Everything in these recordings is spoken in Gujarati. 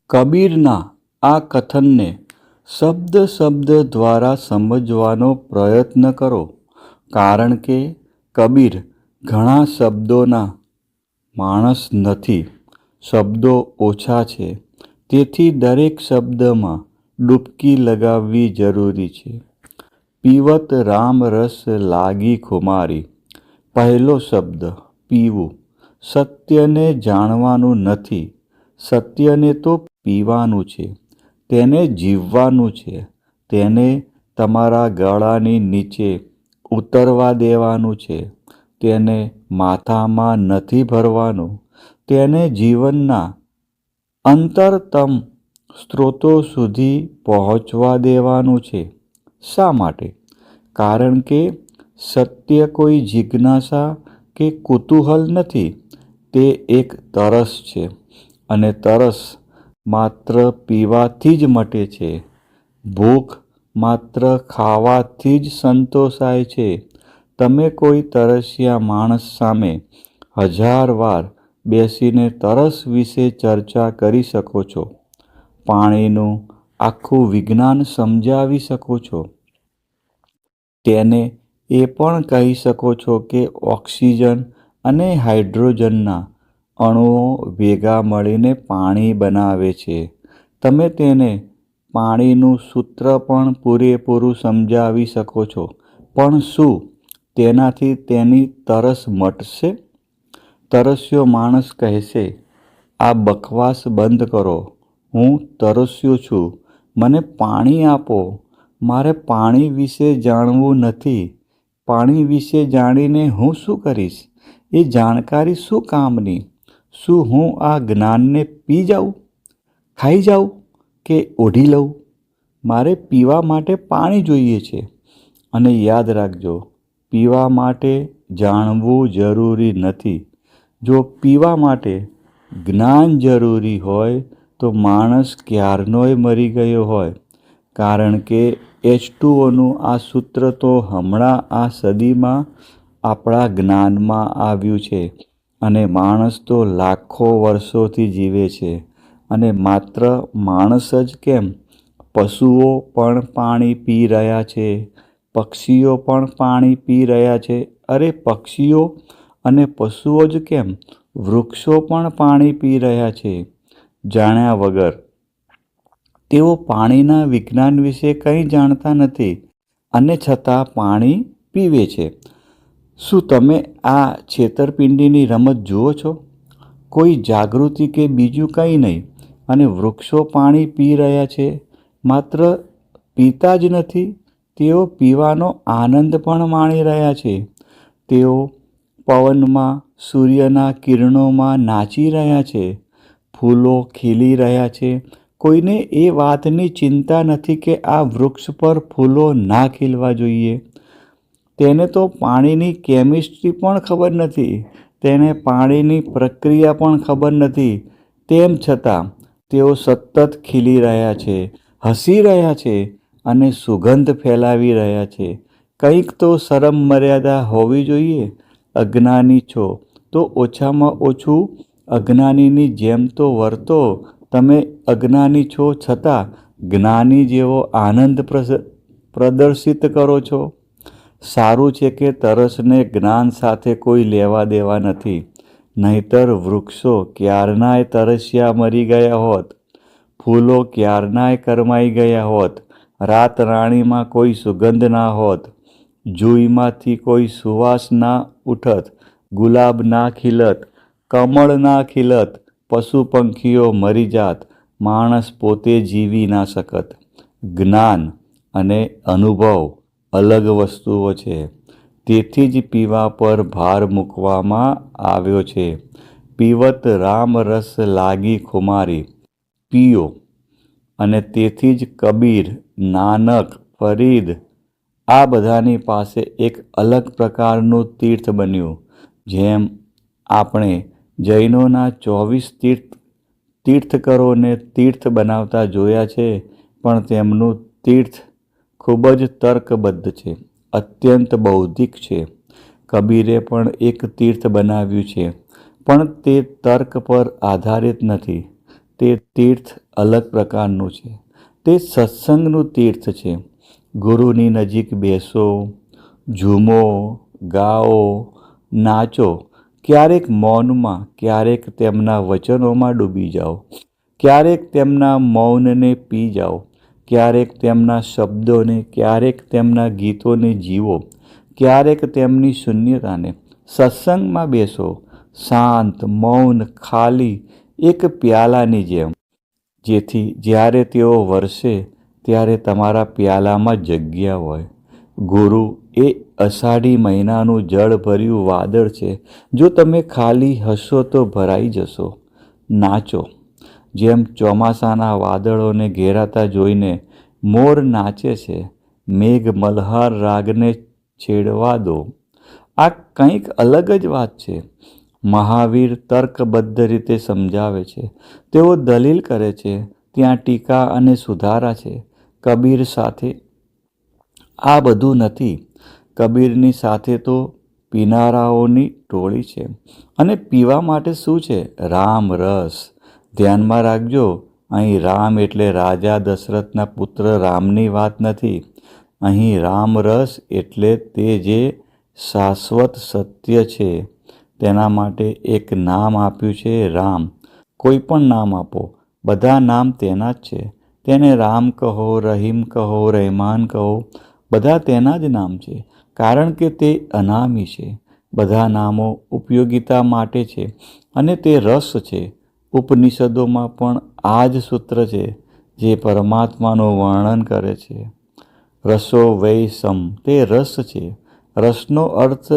કબીરના આ કથનને શબ્દ શબ્દ દ્વારા સમજવાનો પ્રયત્ન કરો, કારણ કે કબીર ઘણા શબ્દોના માણસ નથી. શબ્દો ઓછા છે, તેથી દરેક શબ્દમાં ડૂબકી લગાવવી જરૂરી છે. પીવત રામ રસ લાગી ખુમારી. પહેલો શબ્દ પીવું. સત્યને જાણવાનું નથી, સત્યને તો પીવાનું છે, તેને જીવવાનું છે, તેને તમારા ગળાની નીચે ઉતરવા દેવાનું છે, તેને માથામાં નથી ભરવાનું, તેને જીવનના અંતરતમ સ્ત્રોતો સુધી પહોંચવા દેવાનું છે. શા માટે? કારણ કે સત્ય કોઈ જિજ્ઞાસા કે કુતૂહલ નથી, તે એક તરસ છે, અને તરસ માત્ર પીવાથી જ મટે છે. ભૂખ માત્ર ખાવાથી જ સંતોષાય છે. તમે કોઈ તરસ્યા માણસ સામે 1000 વાર બેસીને તરસ વિશે ચર્ચા કરી શકો છો. પાણીનું આખું વિજ્ઞાન સમજાવી શકો છો. તેને એ પણ કહી શકો છો કે ઓક્સિજન અને હાઇડ્રોજનના અણુઓ ભેગા મળીને પાણી બનાવે છે. તમે તેને પાણીનું સૂત્ર પણ પૂરેપૂરું સમજાવી શકો છો. પણ શું તેનાથી તેની તરસ મટશે? તરસ્યો માણસ કહેશે, આ બકવાસ બંધ કરો, હું તરસ્યો છું, મને પાણી આપો. મારે પાણી વિશે જાણવું નથી. પાણી વિશે જાણીને હું શું કરીશ? એ જાણકારી શું કામની? શું હું આ જ્ઞાનને પી જાઉં, ખાઈ જાઉં કે ઓઢી લઉં? મારે પીવા માટે પાણી જોઈએ છે. અને યાદ રાખજો, પીવા માટે જાણવું જરૂરી નથી. જો પીવા માટે જ્ઞાન જરૂરી હોય તો માણસ ક્યારનોય મરી ગયો હોય, કારણ કે H2Oનું આ સૂત્ર તો હમણાં આ સદીમાં આપણા જ્ઞાનમાં આવ્યું છે, અને માણસ તો લાખો વર્ષોથી જીવે છે. અને માત્ર માણસ જ કેમ, પશુઓ પણ પાણી પી રહ્યા છે, પક્ષીઓ પણ પાણી પી રહ્યા છે. અરે પક્ષીઓ અને પશુઓ જ કેમ, વૃક્ષો પણ પાણી પી રહ્યા છે, જાણ્યા વગર. તેઓ પાણીના વિજ્ઞાન વિશે કંઈ જાણતા નથી, અને છતાં પાણી પીવે છે. શું તમે આ છેતરપિંડીની રમત જુઓ છો? કોઈ જાગૃતિ કે બીજું કંઈ નહીં. અને વૃક્ષો પાણી પી રહ્યા છે, માત્ર પીતા જ નથી, તેઓ પીવાનો આનંદ પણ માણી રહ્યા છે. તેઓ પવનમાં, સૂર્યના કિરણોમાં નાચી રહ્યા છે. ફૂલો ખીલી રહ્યા છે. કોઈને એ વાતની ચિંતા નથી કે આ વૃક્ષ પર ફૂલો ના ખીલવા જોઈએ. તેને તો પાણીની કેમિસ્ટ્રી પણ ખબર નથી, તેને પાણીની પ્રક્રિયા પણ ખબર નથી. તેમ છતાં તેઓ સતત ખીલી રહ્યા છે, હસી રહ્યા છે, અને સુગંધ ફેલાવી રહ્યા છે. કંઈક તો શરમ મર્યાદા હોવી જોઈએ. અજ્ઞાની છો તો ઓછામાં ઓછું અજ્ઞાનીની જેમ તો વર્તો. તમે અજ્ઞાની છો છતાં જ્ઞાની જેવો આનંદ પ્રદર્શિત કરો છો. સારું છે કે તરસને જ્ઞાન સાથે કોઈ લેવા દેવા નથી, નહીંતર વૃક્ષો ક્યારનાય તરસ્યા મરી ગયા હોત, ફૂલો ક્યારનાય કરમાઈ ગયા હોત, રાત રાણીમાં કોઈ સુગંધ ના હોત, જૂઈમાંથી કોઈ સુવાસ ના ઉઠત, ગુલાબ ના ખીલત, કમળ ના ખીલત, પશુ પંખીઓ મરી જાત, માણસ પોતે જીવી ના શકત. જ્ઞાન અને અનુભવ અલગ વસ્તુઓ છે. તેથી જ પીવા પર ભાર મૂકવામાં આવ્યો છે. પીવત રામ રસ લાગી ખુમારી. પીઓ. અને તેથી જ કબીર, નાનક, ફરીદ આ બધાની પાસે એક અલગ પ્રકારનું તીર્થ બન્યું. જેમ આપણે જૈનોના 24 તીર્થકરોને તીર્થ બનાવતા જોયા છે, પણ તેમનું તીર્થ ખૂબ જ તર્કબદ્ધ છે, અત્યંત બૌદ્ધિક છે. કબીરે પણ એક તીર્થ બનાવ્યું છે, પણ તે તર્ક પર આધારિત નથી. તે તીર્થ અલગ પ્રકારનું છે. તે સત્સંગનું તીર્થ છે. ગુરુની નજીક બેસો, ઝૂમો, ગાઓ, નાચો. ક્યારેક મૌનમાં, ક્યારેક તેમના વચનોમાં ડૂબી જાઓ, ક્યારેક તેમના મૌનને પી જાઓ, ક્યારેક તેમના શબ્દોને, ક્યારેક તેમના ગીતોને જીવો, ક્યારેક તેમની શૂન્યતાને. સત્સંગમાં બેસો, શાંત, મૌન, ખાલી એક પ્યાલાની જેમ, જેથી જ્યારે તેઓ વરસે ત્યારે તમારા પ્યાલામાં જગ્યા હોય. ગુરુ એ અષાઢી મહિનાનું જળભર્યું વાદળ છે. જો તમે ખાલી હશો તો ભરાઈ જશો. નાચો. જેમ ચોમાસાના વાદળોને ઘેરાતા જોઈને મોર નાચે છે, મેઘ મલ્હાર રાગને છેડવા દો. આ કંઈક અલગ જ વાત છે. મહાવીર તર્કબદ્ધ રીતે સમજાવે છે. તેઓ દલીલ કરે છે, ત્યાં ટીકા અને સુધારા છે. કબીર સાથે આ બધું નથી. કબીરની સાથે તો પીનારાઓની ટોળી છે. અને પીવા માટે શું છે? રામ રસ. ધ્યાનમાં રાખજો, અહીં રામ એટલે રાજા દશરથના પુત્ર રામની વાત નથી. અહીં રામ રસ એટલે તે જે શાશ્વત સત્ય છે. તેના માટે એક નામ આપ્યું છે, રામ. કોઈ પણ નામ આપો, બધા નામ તેના જ છે. તેને રામ કહો, રહીમ કહો, રહેમાન કહો, બધા તેના જ નામ છે. કારણ કે તે અનામી છે. બધા નામો ઉપયોગિતા માટે છે અને તે રસ છે. ઉપનિષદોમાં પણ આ જ સૂત્ર છે જે પરમાત્માનું વર્ણન કરે છે. રસો વૈ સમ, તે રસ છે. રસનો અર્થ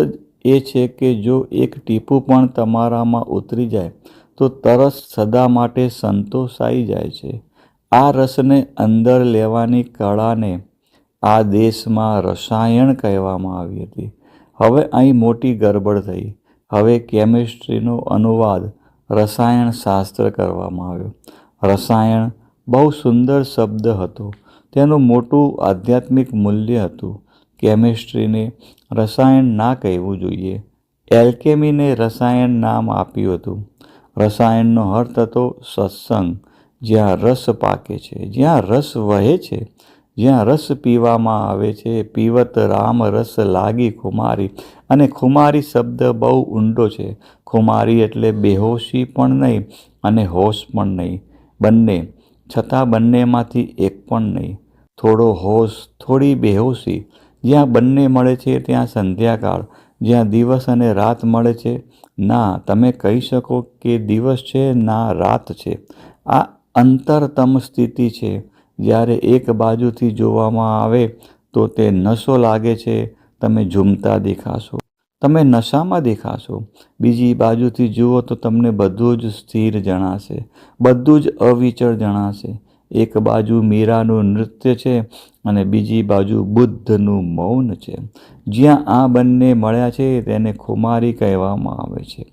એ છે કે જો એક ટીપું પણ તમારામાં ઉતરી જાય તો તરસ સદા માટે સંતોષાઈ જાય છે. આ રસને અંદર લેવાની કળાને આ દેશમાં રસાયણ કહેવામાં આવી હતી. હવે અહીં મોટી ગરબડ થઈ. હવે કેમિસ્ટ્રીનો અનુવાદ રસાયણશાસ્ત્ર કરવામાં આવ્યો. રસાયણ બહુ સુંદર શબ્દ હતો. તેનું મોટું આધ્યાત્મિક મૂલ્ય હતું. કેમિસ્ટ્રીને રસાયણ ના કહેવું જોઈએ. એલ્કેમીને રસાયણ નામ આપ્યું હતું. રસાયણનો અર્થ હતો સત્સંગ, જ્યાં રસ પાકે છે, જ્યાં રસ વહે છે, જ્યાં રસ પીવામાં આવે છે. પીવત રામ રસ લાગી ખુમારી. અને ખુમારી શબ્દ બહુ ઊંડો છે. ખુમારી એટલે બેહોશી પણ નહીં અને હોશ પણ નહીં, બંને. છતાં બંનેમાંથી એક પણ નહીં. થોડો હોશ, થોડી બેહોશી. જ્યાં બંને મળે છે ત્યાં સંધ્યાકાળ. જ્યાં દિવસ અને રાત મળે છે, ના તમે કહી શકો કે દિવસ છે, ના રાત છે. આ અંતરતમ સ્થિતિ છે. જ્યારે એક બાજુથી જોવામાં આવે તો તે નશો લાગે છે. તમે ઝૂમતા દેખાશો, તમે નશામાં દેખાશો. બીજી બાજુથી જુઓ તો તમને બધું જ સ્થિર જણાશે, બધું જ અવિચળ જણાશે. એક બાજુ મીરાનું નૃત્ય છે અને બીજી બાજુ બુદ્ધનું મૌન છે. જ્યાં આ બંને મળ્યા છે તેને ખુમારી કહેવામાં આવે છે.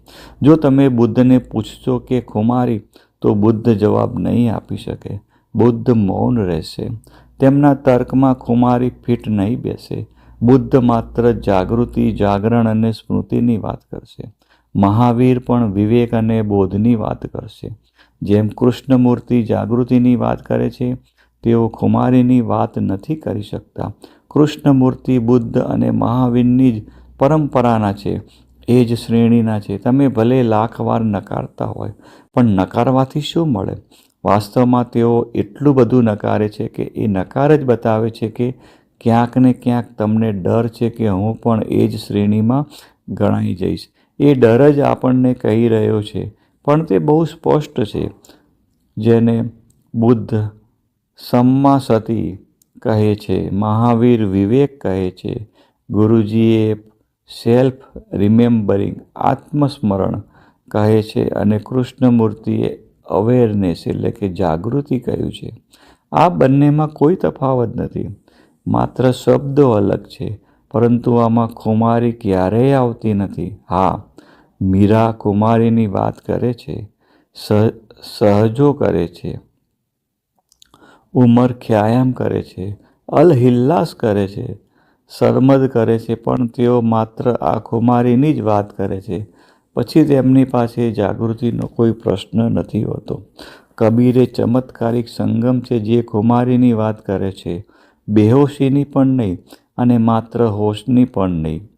જો તમે બુદ્ધને પૂછશો કે ખુમારી, તો બુદ્ધ જવાબ નહીં આપી શકે. બુદ્ધ મૌન રહેશે. તેમના તર્કમાં ખુમારી ફીટ નહીં બેસે. બુદ્ધ માત્ર જાગૃતિ, જાગરણ અને સ્મૃતિની વાત કરશે. મહાવીર પણ વિવેક અને બોધની વાત કરશે. જેમ કૃષ્ણમૂર્તિ જાગૃતિની વાત કરે છે, તેઓ ખુમારીની વાત નથી કરી શકતા. કૃષ્ણમૂર્તિ બુદ્ધ અને મહાવીરની જ પરંપરાના છે, એ જ શ્રેણીના છે. તમે ભલે લાખ વાર નકારતા હોય, પણ નકારવાથી શું મળે? વાસ્તવમાં તેઓ એટલું બધું નકારે છે કે એ નકાર જ બતાવે છે કે ક્યાંક ને ક્યાંક તમને ડર છે કે હું પણ એ જ શ્રેણીમાં ગણાઈ જઈશ. એ ડર જ આપણને કહી રહ્યો છે, પણ તે બહુ સ્પષ્ટ છે. જેને બુદ્ધ સમ્મા સતી કહે છે, મહાવીર વિવેક કહે છે, ગુરુજીએ સેલ્ફ રિમેમ્બરિંગ આત્મસ્મરણ કહે છે અને કૃષ્ણમૂર્તિએ અવેરનેસ એટલે કે જાગૃતિ કહ્યું છે. આ બંનેમાં કોઈ તફાવત નથી, માત્ર શબ્દો અલગ છે. પરંતુ આમાં ખુમારી ક્યારેય આવતી નથી. હા, મીરા ખુમારીની વાત કરે છે, સહજો કરે છે, ઉમર ખ્યાયામ કરે છે, અલહિલ્લાસ કરે છે, સરમદ કરે છે, પણ તેઓ માત્ર આ ખુમારીની જ વાત કરે છે. પછી તેમની પાસે જાગૃતિનો કોઈ પ્રશ્ન નથી હોતો. કબીરે ચમત્કારિક સંગમ છે જે ખુમારીની વાત કરે છે, બેહોશીની પણ નહીં અને માત્ર હોશની પણ નહીં.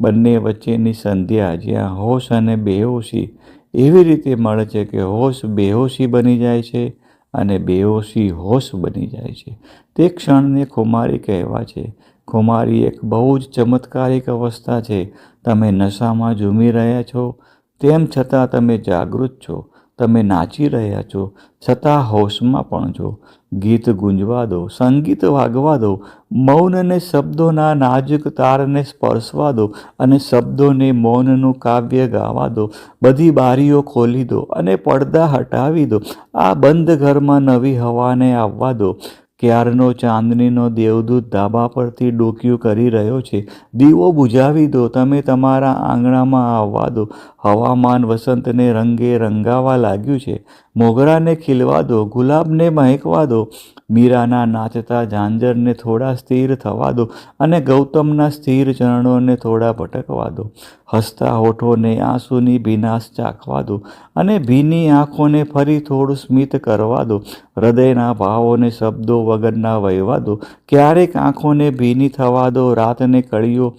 બંને વચ્ચેની સંધ્યા જ્યાં હોશ અને બેહોશી એવી રીતે મળે છે કે હોશ બેહોશી બની જાય છે અને બેહોશી હોશ બની જાય છે. તે ક્ષણને ખુમારી કહેવા છે. ખુમારી એક બહુ જ ચમત્કારિક અવસ્થા છે. તમે નશામાં ઝૂમી રહ્યા છો, તેમ છતાં તમે જાગૃત છો. તમે નાચી રહ્યા છો, છતાં હોશમાં પણ છો. ગીત ગુંજવા દો, સંગીત વાગવા દો, મૌનને શબ્દોના નાજુક તારને સ્પર્શવા દો અને શબ્દોને મૌનનું કાવ્ય ગાવા દો. બધી બારીઓ ખોલી દો અને પડદા હટાવી દો. આ બંધ ઘરમાં નવી હવાને આવવા દો. ક્યારનો ચાંદનીનો દેવદૂત ધાબા પરથી ડોકિયું કરી રહ્યો છે. દીવો બુઝાવી દો. તમે તમારા આંગણામાં આવવા દો. હવામાન વસંતને રંગે રંગાવા લાગ્યું છે. મોગરાને ખીલવા દો, ગુલાબને મહેકવા દો. મીરાના નાચતા ઝાંઝરને થોડા સ્થિર થવા દો અને ગૌતમના સ્થિર ચરણોને થોડા ભટકવા દો. હસતા હોઠોને આંસુની ભીનાશ ચાખવા દો અને ભીની આંખોને ફરી થોડું સ્મિત કરવા દો. હૃદયના ભાવોને શબ્દો વગરના વહેવા દો. ક્યારેક આંખોને ભીની થવા દો. રાતને કળીઓ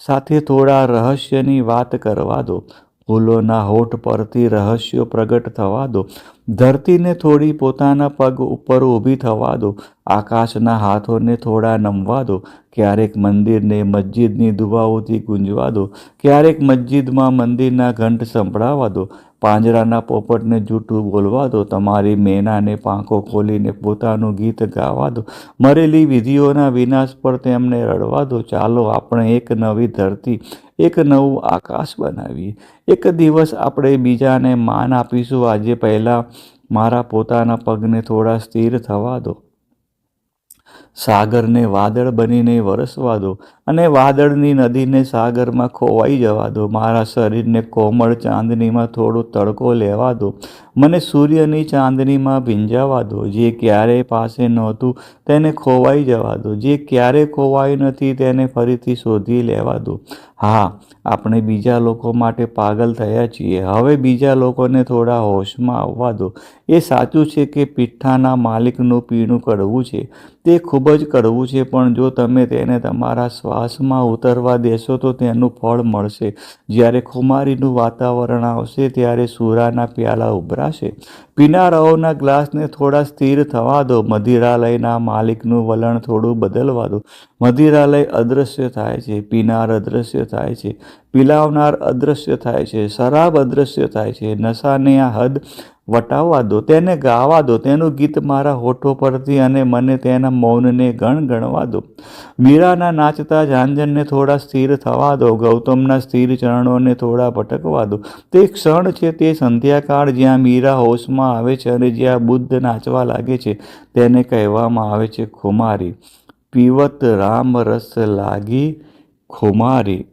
સાથે થોડા રહસ્યની વાત કરવા દો. ફૂલોના હોઠ પરથી રહસ્યો પ્રગટ થવા દો. ધરતીને થોડી પોતાના પગ ઉપર ઊભી થવા દો. આકાશના હાથોને થોડા નમવા દો. ક્યારેક મંદિરને મસ્જિદની દુઆઓથી ગુંજવા દો. ક્યારેક મસ્જિદમાં મંદિરના ઘંટ સંભળાવવા દો. પાંજરાના પોપટને જૂઠું બોલવા દો. તમારી મેનાને પાંખો ખોલીને પોતાનું ગીત ગાવા દો. મરેલી વિધિઓના વિનાશ પર તેમને રડવા દો. ચાલો આપણે એક નવી ધરતી, એક નવું આકાશ બનાવીએ. એક દિવસ આપણે બીજાને માન આપીશું. આજે પહેલાં મારા પોતાના પગને થોડા સ્થિર થવા દો. સાગરને વાદળ બનીને વરસવા દો અને વાદળની નદીને સાગરમાં ખોવાઈ જવા દો. મારા શરીરને કોમળ ચાંદનીમાં થોડો તડકો લેવા દો. મને સૂર્યની ચાંદનીમાં ભીંજાવા દો. જે ક્યારેય પાસે નહોતું તેને ખોવાઈ જવા દો. જે ક્યારેય ખોવાયું નથી તેને ફરીથી શોધી લેવા દો. હા, આપણે બીજા લોકો માટે પાગલ થયા છીએ. હવે બીજા લોકોને થોડા હોશમાં આવવા દો. એ સાચું છે કે પીઠાના માલિકનું પીણું કડવું છે. તે ખૂબ જ કડવું છે, પણ જો તમે તેને તમારા શ્વાસમાં ઉતરવા દેશો તો તેનું ફળ મળશે. જ્યારે ખુમારીનું વાતાવરણ આવશે ત્યારે સુરાના પ્યાલા ઉભરાશે. પીનારાઓના ગ્લાસને થોડા સ્થિર થવા દો. મદિરાલયના માલિકનું વલણ થોડું બદલવા દો. મદિરાલય અદૃશ્ય થાય છે. પીનાર અદૃશ્ય થાય છે. પીલાવનાર અદૃશ્ય થાય છે. શરાબ અદૃશ્ય થાય છે. નશાને આ હદ વટાવવા દો. તેને ગાવા દો. તેનું ગીત મારા હોઠો પરથી અને મને તેના મૌનને ગણગણવા દો. મીરાના નાચતા ઝાંઝરને થોડા સ્થિર થવા દો. ગૌતમના સ્થિર ચરણોને થોડા ભટકવા દો. તે ક્ષણ છે, તે સંધ્યાકાળ જ્યાં મીરા હોશમાં આવે છે અને જ્યાં બુદ્ધ નાચવા લાગે છે. તેને કહેવામાં આવે છે ખુમારી. પીવત રામ રસ લાગી ખુમારી.